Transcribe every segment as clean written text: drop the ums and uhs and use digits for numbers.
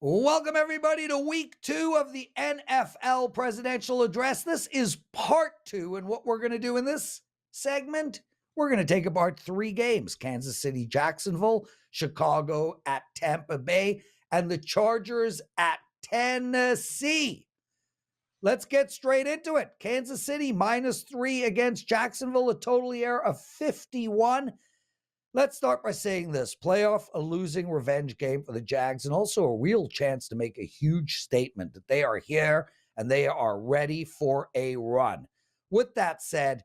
Welcome, everybody, to week 2 of the NFL Presidential Address. This is part 2, and what we're going to do in this segment, we're going to take apart 3 games: Kansas City, Jacksonville, Chicago at Tampa Bay, and the Chargers at Tennessee. Let's get straight into it. Kansas City -3 against Jacksonville, a total error of 51. Let's start by saying this: playoff, a losing revenge game for the Jags, and also a real chance to make a huge statement that they are here and they are ready for a run. With that said,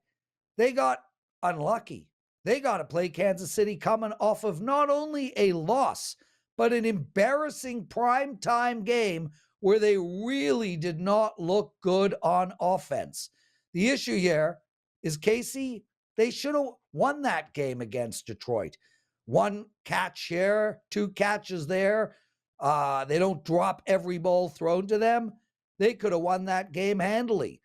they got unlucky. They got to play Kansas City coming off of not only a loss, but an embarrassing primetime game where they really did not look good on offense. The issue here is KC, they should have won that game against Detroit. 1 catch here, 2 catches there. They don't drop every ball thrown to them. They could have won that game handily.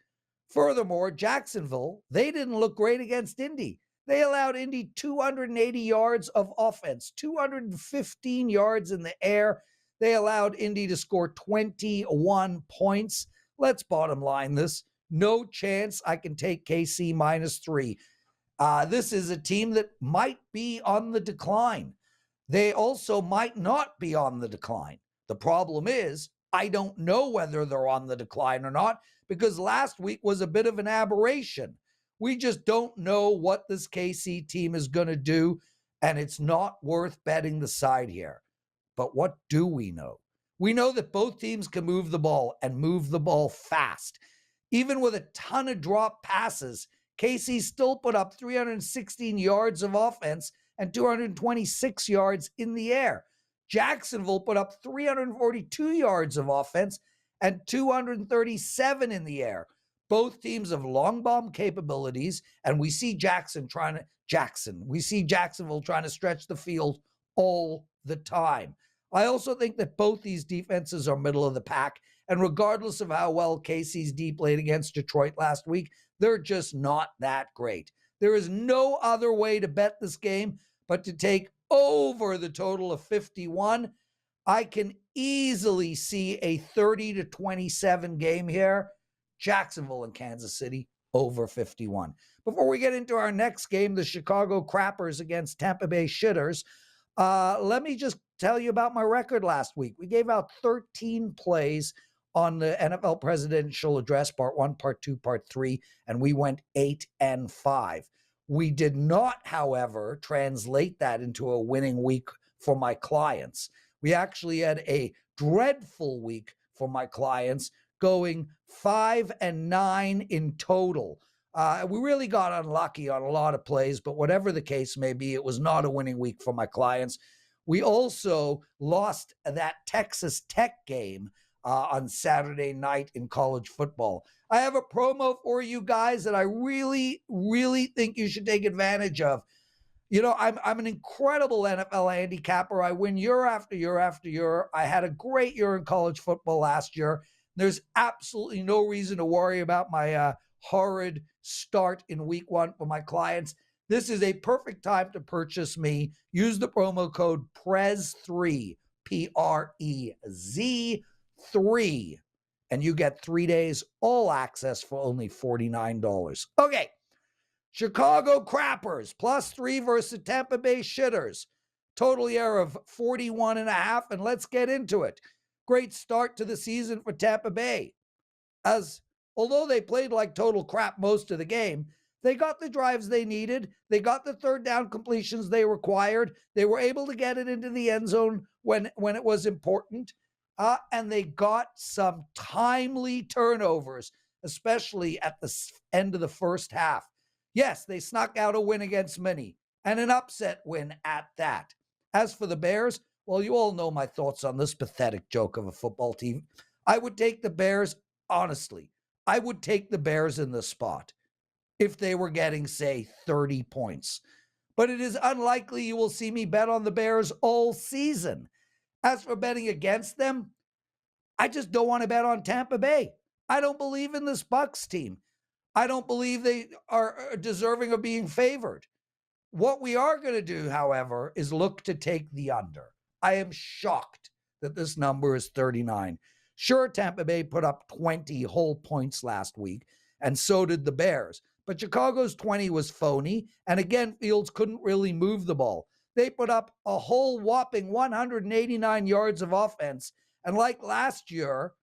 Furthermore, Jacksonville, they didn't look great against Indy. They allowed Indy 280 yards of offense, 215 yards in the air. They allowed Indy to score 21 points. Let's bottom line this. No chance I can take KC -3. This is a team that might be on the decline. They also might not be on the decline. The problem is, I don't know whether they're on the decline or not, because last week was a bit of an aberration. We just don't know what this KC team is going to do, and it's not worth betting the side here. But what do we know? We know that both teams can move the ball and move the ball fast. Even with a ton of drop passes, KC still put up 316 yards of offense and 226 yards in the air. Jacksonville put up 342 yards of offense and 237 in the air. Both teams have long bomb capabilities, and we see Jacksonville trying to stretch the field all the time. I also think that both these defenses are middle of the pack, and regardless of how well KC's D played against Detroit last week, they're just not that great. There is no other way to bet this game but to take over the total of 51. I can easily see a 30-27 game here. Jacksonville and Kansas City over 51. Before we get into our next game, the Chicago Crappers against Tampa Bay Shitters, let me just tell you about my record last week. We gave out 13 plays on the NFL Presidential Address, part 1, part 2, part 3, and we went 8-5. We did not, however, translate that into a winning week for my clients. We actually had a dreadful week for my clients, going 5-9 in total. We really got unlucky on a lot of plays, but whatever the case may be, it was not a winning week for my clients. We also lost that Texas Tech game on Saturday night in college football. I have a promo for you guys that I really, really think you should take advantage of. You know, I'm an incredible NFL handicapper. I win year after year after year. I had a great year in college football last year. There's absolutely no reason to worry about my horrid start in week 1 for my clients. This is a perfect time to purchase me. Use the promo code PREZ3, PREZ 3, and you get 3 days all access for only $49. Okay, Chicago Crappers +3 versus Tampa Bay Shitters. Total error of 41.5, and let's get into it. Great start to the season for Tampa Bay, as although they played like total crap most of the game, they got the drives they needed. They got the third down completions they required. They were able to get it into the end zone when it was important. And they got some timely turnovers, especially at the end of the first half. Yes, they snuck out a win against Minnie, and an upset win at that. As for the Bears, well, you all know my thoughts on this pathetic joke of a football team. I would take the Bears, honestly. I would take the Bears in this spot if they were getting, say, 30 points. But it is unlikely you will see me bet on the Bears all season. As for betting against them, I just don't want to bet on Tampa Bay. I don't believe in this Bucs team. I don't believe they are deserving of being favored. What we are going to do, however, is look to take the under. I am shocked that this number is 39. Sure, Tampa Bay put up 20 whole points last week, and so did the Bears. But Chicago's 20 was phony, and again, Fields couldn't really move the ball. They put up a whole whopping 189 yards of offense, and like last year,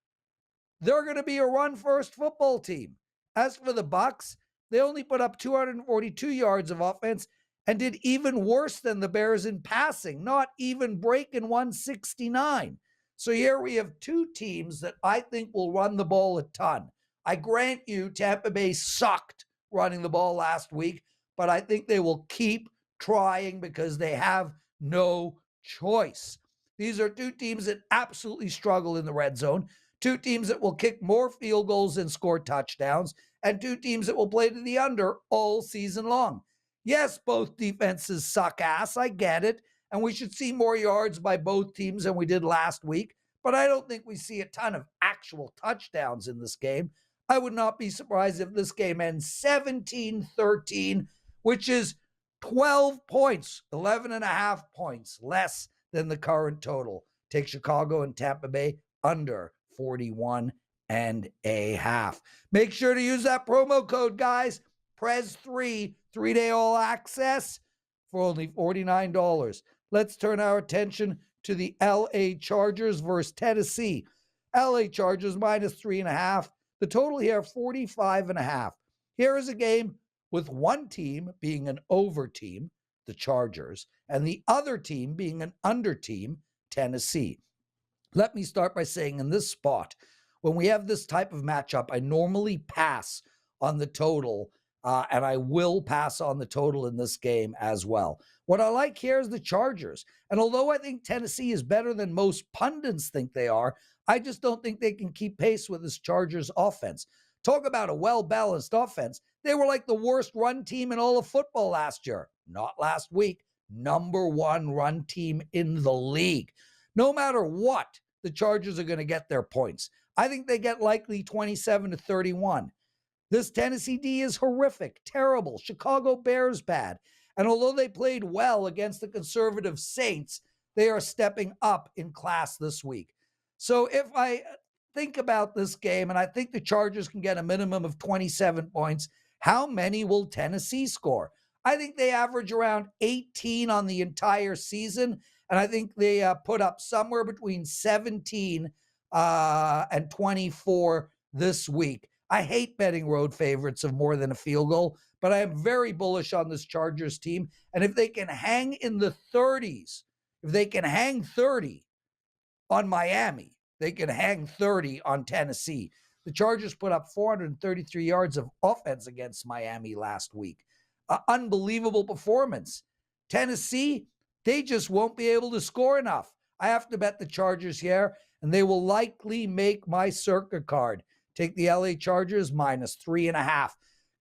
they're going to be a run-first football team. As for the Bucs, they only put up 242 yards of offense and did even worse than the Bears in passing, not even breaking 169. So here we have two teams that I think will run the ball a ton. I grant you Tampa Bay sucked running the ball last week, but I think they will keep trying because they have no choice. These are two teams that absolutely struggle in the red zone, two teams that will kick more field goals and score touchdowns, and two teams that will play to the under all season long. Yes, both defenses suck ass. I get it. And we should see more yards by both teams than we did last week. But I don't think we see a ton of actual touchdowns in this game. I would not be surprised if this game ends 17-13, which is 12 points, 11 and a half points less than the current total. Take Chicago and Tampa Bay under 41 and a half. Make sure to use that promo code, guys. Prez3, 3-day all access for only $49. Let's turn our attention to the LA Chargers versus Tennessee. LA Chargers minus 3.5. The total here, 45.5. Here is a game with one team being an over team, the Chargers, and the other team being an under team, Tennessee. Let me start by saying in this spot, when we have this type of matchup, I normally pass on the total, and I will pass on the total in this game as well. What I like here is the Chargers. And although I think Tennessee is better than most pundits think they are, I just don't think they can keep pace with this Chargers offense. Talk about a well-balanced offense. They were like the worst run team in all of football last year. Not last week. Number one run team in the league. No matter what, the Chargers are going to get their points. I think they get likely 27-31. This Tennessee D is horrific, terrible. Chicago Bears bad. And although they played well against the conservative Saints, they are stepping up in class this week. So if I think about this game, and I think the Chargers can get a minimum of 27 points, how many will Tennessee score? I think they average around 18 on the entire season, and I think they put up somewhere between 17 and 24 this week. I hate betting road favorites of more than a field goal, but I am very bullish on this Chargers team. And if they can hang in the 30s, if they can hang 30 on Miami, they can hang 30 on Tennessee. The Chargers put up 433 yards of offense against Miami last week. Unbelievable performance. Tennessee, they just won't be able to score enough. I have to bet the Chargers here, and they will likely make my circa card. Take the LA Chargers minus 3.5.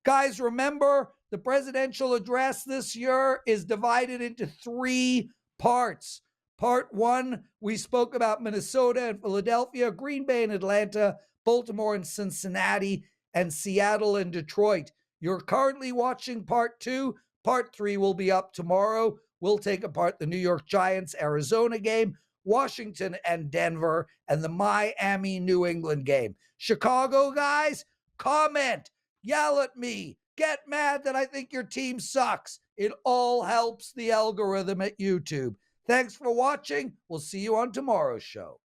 Guys, remember, the presidential address this year is divided into 3 parts. Part 1, we spoke about Minnesota and Philadelphia, Green Bay and Atlanta, Baltimore and Cincinnati, and Seattle and Detroit. You're currently watching Part 2. Part 3 will be up tomorrow. We'll take apart the New York Giants-Arizona game, Washington and Denver, and the Miami-New England game. Chicago, guys, comment, yell at me, get mad that I think your team sucks. It all helps the algorithm at YouTube. Thanks for watching. We'll see you on tomorrow's show.